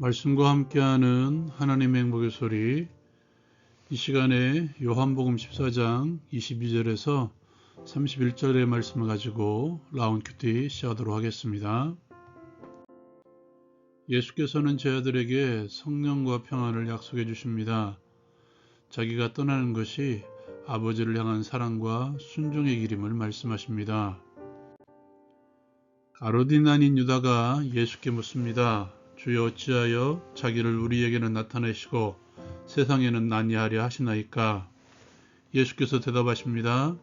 말씀과 함께하는 하나님의 행복의 소리. 이 시간에 요한복음 14장 22절에서 31절의 말씀을 가지고 라운 큐티 시작하도록 하겠습니다. 예수께서는 제 아들에게 성령과 평안을 약속해 주십니다. 자기가 떠나는 것이 아버지를 향한 사랑과 순종의 길임을 말씀하십니다. 가룟 아닌 유다가 예수께 묻습니다. 주여, 어찌하여 자기를 우리에게는 나타내시고 세상에는 난리하려 하시나이까? 예수께서 대답하십니다.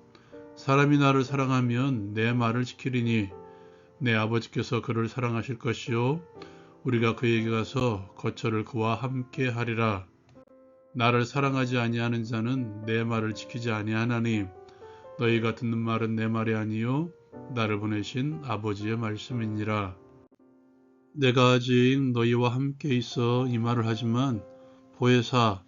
사람이 나를 사랑하면 내 말을 지키리니 내 아버지께서 그를 사랑하실 것이요 우리가 그에게 가서 거처를 그와 함께 하리라. 나를 사랑하지 아니하는 자는 내 말을 지키지 아니하나니 너희가 듣는 말은 내 말이 아니요 나를 보내신 아버지의 말씀이니라. 내가 아직 너희와 함께 있어 이 말을 하지만 보혜사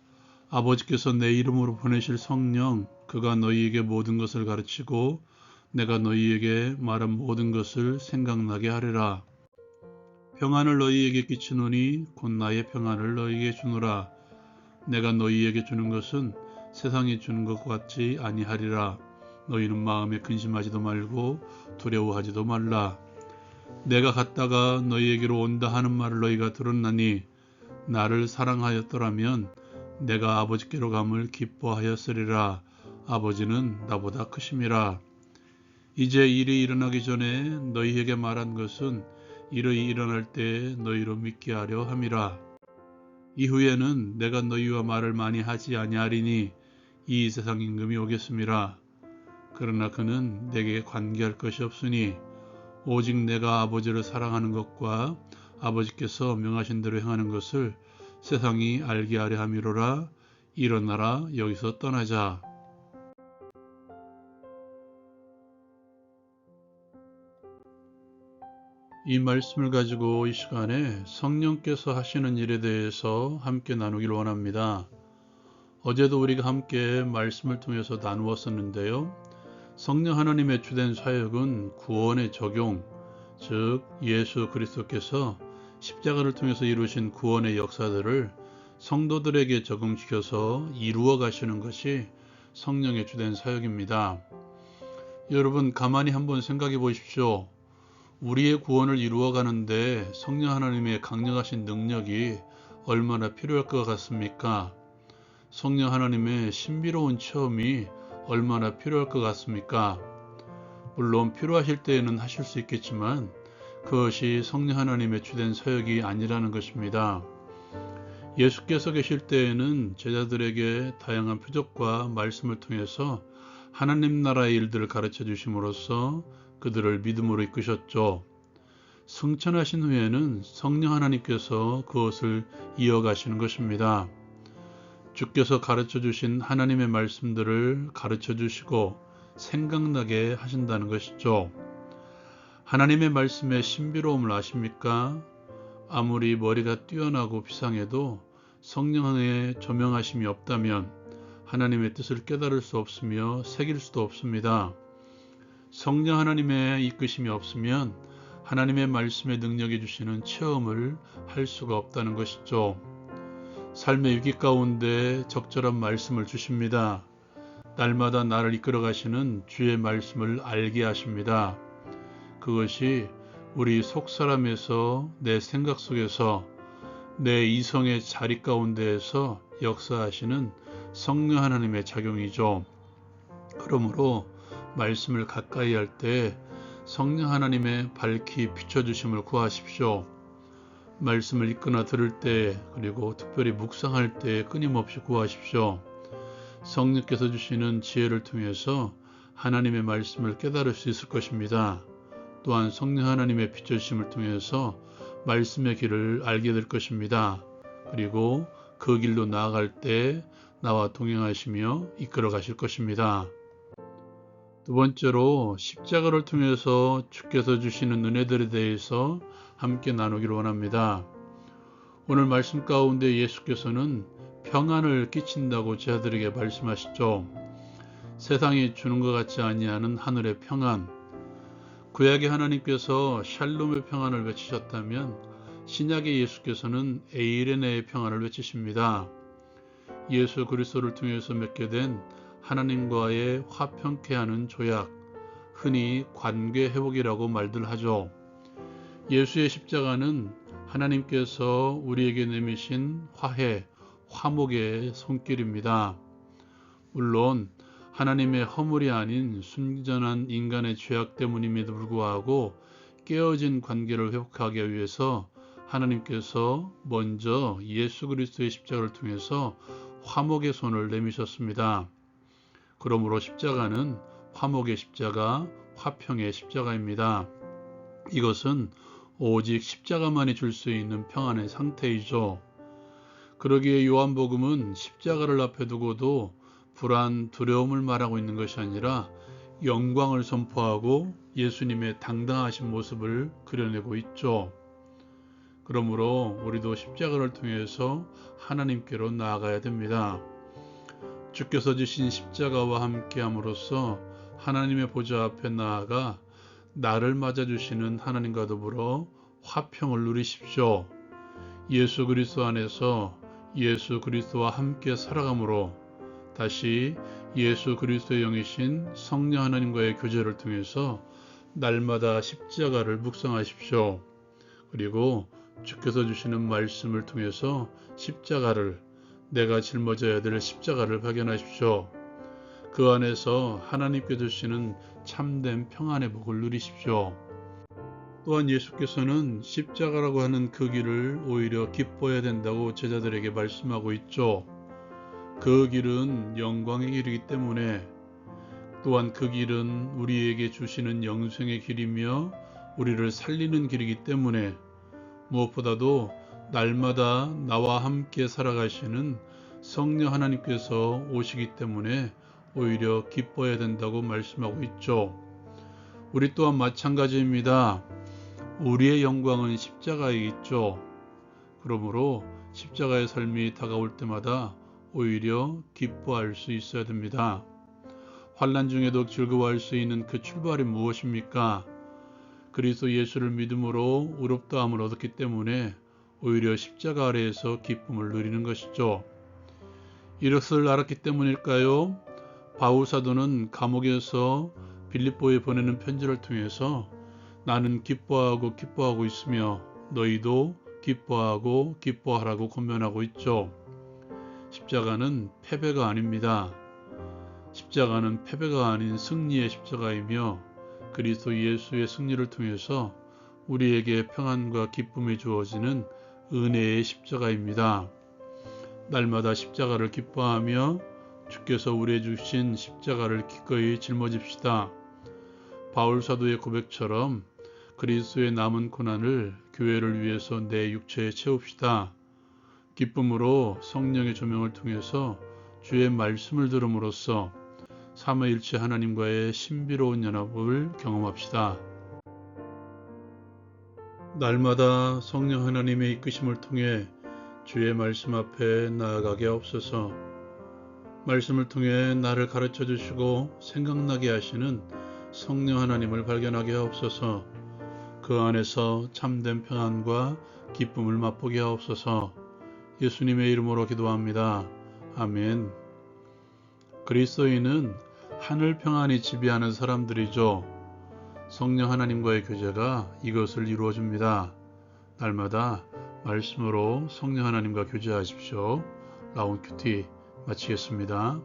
아버지께서 내 이름으로 보내실 성령 그가 너희에게 모든 것을 가르치고 내가 너희에게 말한 모든 것을 생각나게 하리라. 평안을 너희에게 끼치노니 곧 나의 평안을 너희에게 주노라. 내가 너희에게 주는 것은 세상이 주는 것 같지 아니하리라. 너희는 마음에 근심하지도 말고 두려워하지도 말라. 내가 갔다가 너희에게로 온다 하는 말을 너희가 들었나니 나를 사랑하였더라면 내가 아버지께로 감을 기뻐하였으리라. 아버지는 나보다 크심이라. 이제 일이 일어나기 전에 너희에게 말한 것은 일이 일어날 때 너희로 믿게 하려 함이라. 이후에는 내가 너희와 말을 많이 하지 아니하리니 이 세상 임금이 오겠음이라. 그러나 그는 내게 관계할 것이 없으니 오직 내가 아버지를 사랑하는 것과 아버지께서 명하신 대로 행하는 것을 세상이 알게 하려 함이로라. 일어나라, 여기서 떠나자. 이 말씀을 가지고 이 시간에 성령께서 하시는 일에 대해서 함께 나누기를 원합니다. 어제도 우리가 함께 말씀을 통해서 나누었었는데요. 성령 하나님의 주된 사역은 구원의 적용, 즉 예수 그리스도께서 십자가를 통해서 이루신 구원의 역사들을 성도들에게 적용시켜서 이루어 가시는 것이 성령의 주된 사역입니다. 여러분 가만히 한번 생각해 보십시오. 우리의 구원을 이루어 가는데 성령 하나님의 강력하신 능력이 얼마나 필요할 것 같습니까? 성령 하나님의 신비로운 체험이 얼마나 필요할 것 같습니까? 물론 필요하실 때에는 하실 수 있겠지만 그것이 성령 하나님의 주된 사역이 아니라는 것입니다. 예수께서 계실 때에는 제자들에게 다양한 표적과 말씀을 통해서 하나님 나라의 일들을 가르쳐 주심으로써 그들을 믿음으로 이끄셨죠. 승천하신 후에는 성령 하나님께서 그것을 이어가시는 것입니다. 주께서 가르쳐 주신 하나님의 말씀들을 가르쳐 주시고 생각나게 하신다는 것이죠. 하나님의 말씀의 신비로움을 아십니까? 아무리 머리가 뛰어나고 비상해도 성령의 조명하심이 없다면 하나님의 뜻을 깨달을 수 없으며 새길 수도 없습니다. 성령 하나님의 이끄심이 없으면 하나님의 말씀의 능력이 주시는 체험을 할 수가 없다는 것이죠. 삶의 위기 가운데 적절한 말씀을 주십니다. 날마다 나를 이끌어 가시는 주의 말씀을 알게 하십니다. 그것이 우리 속사람에서 내 생각 속에서 내 이성의 자리 가운데에서 역사하시는 성령 하나님의 작용이죠. 그러므로 말씀을 가까이 할 때 성령 하나님의 밝히 비춰주심을 구하십시오. 말씀을 읽거나 들을 때 그리고 특별히 묵상할 때 끊임없이 구하십시오. 성령께서 주시는 지혜를 통해서 하나님의 말씀을 깨달을 수 있을 것입니다. 또한 성령 하나님의 비춰주심을 통해서 말씀의 길을 알게 될 것입니다. 그리고 그 길로 나아갈 때 나와 동행하시며 이끌어 가실 것입니다. 두 번째로 십자가를 통해서 주께서 주시는 은혜들에 대해서 함께 나누기를 원합니다. 오늘 말씀 가운데 예수께서는 평안을 끼친다고 제자들에게 말씀하시죠. 세상이 주는 것 같지 아니하는 하늘의 평안. 구약의 하나님께서 샬롬의 평안을 외치셨다면 신약의 예수께서는 에이레네의 평안을 외치십니다. 예수 그리스도를 통해서 맺게 된 하나님과의 화평케 하는 조약, 흔히 관계 회복이라고 말들 하죠. 예수의 십자가는 하나님께서 우리에게 내미신 화해, 화목의 손길입니다. 물론 하나님의 허물이 아닌 순전한 인간의 죄악 때문임에도 불구하고 깨어진 관계를 회복하기 위해서 하나님께서 먼저 예수 그리스도의 십자가를 통해서 화목의 손을 내미셨습니다. 그러므로 십자가는 화목의 십자가, 화평의 십자가입니다. 이것은 오직 십자가만이 줄 수 있는 평안의 상태이죠. 그러기에 요한복음은 십자가를 앞에 두고도 불안, 두려움을 말하고 있는 것이 아니라 영광을 선포하고 예수님의 당당하신 모습을 그려내고 있죠. 그러므로 우리도 십자가를 통해서 하나님께로 나아가야 됩니다. 주께서 지신 십자가와 함께함으로써 하나님의 보좌 앞에 나아가 나를 맞아주시는 하나님과 더불어 화평을 누리십시오. 예수 그리스도 안에서 예수 그리스도와 함께 살아감으로 다시 예수 그리스도의 영이신 성령 하나님과의 교제를 통해서 날마다 십자가를 묵상하십시오. 그리고 주께서 주시는 말씀을 통해서 십자가를, 내가 짊어져야 될 십자가를 발견하십시오. 그 안에서 하나님께 주시는 참된 평안의 복을 누리십시오. 또한 예수께서는 십자가라고 하는 그 길을 오히려 기뻐해야 된다고 제자들에게 말씀하고 있죠. 그 길은 영광의 길이기 때문에, 또한 그 길은 우리에게 주시는 영생의 길이며 우리를 살리는 길이기 때문에, 무엇보다도 날마다 나와 함께 살아가시는 성령 하나님께서 오시기 때문에 오히려 기뻐해야 된다고 말씀하고 있죠. 우리 또한 마찬가지입니다. 우리의 영광은 십자가에 있죠. 그러므로 십자가의 삶이 다가올 때마다 오히려 기뻐할 수 있어야 됩니다. 환난 중에도 즐거워할 수 있는 그 출발이 무엇입니까? 그리스도 예수를 믿음으로 의롭다함을 얻었기 때문에 오히려 십자가 아래에서 기쁨을 누리는 것이죠. 이것을 알았기 때문일까요? 바울 사도는 감옥에서 빌립보에 보내는 편지를 통해서 나는 기뻐하고 있으며 너희도 기뻐하라고 권면하고 있죠. 십자가는 패배가 아닙니다. 십자가는 패배가 아닌 승리의 십자가이며 그리스도 예수의 승리를 통해서 우리에게 평안과 기쁨이 주어지는 은혜의 십자가입니다. 날마다 십자가를 기뻐하며 주께서 우리에게 주신 십자가를 기꺼이 짊어집시다. 바울 사도의 고백처럼 그리스도의 남은 고난을 교회를 위해서 내 육체에 채웁시다. 기쁨으로 성령의 조명을 통해서 주의 말씀을 들음으로써 삼위일체 하나님과의 신비로운 연합을 경험합시다. 날마다 성령 하나님의 이끄심을 통해 주의 말씀 앞에 나아가게 하옵소서. 말씀을 통해 나를 가르쳐 주시고 생각나게 하시는 성령 하나님을 발견하게 하옵소서. 그 안에서 참된 평안과 기쁨을 맛보게 하옵소서. 예수님의 이름으로 기도합니다. 아멘. 그리스도인은 하늘 평안이 지배하는 사람들이죠. 성령 하나님과의 교제가 이것을 이루어줍니다. 날마다 말씀으로 성령 하나님과 교제하십시오. 라운 큐티 마치겠습니다.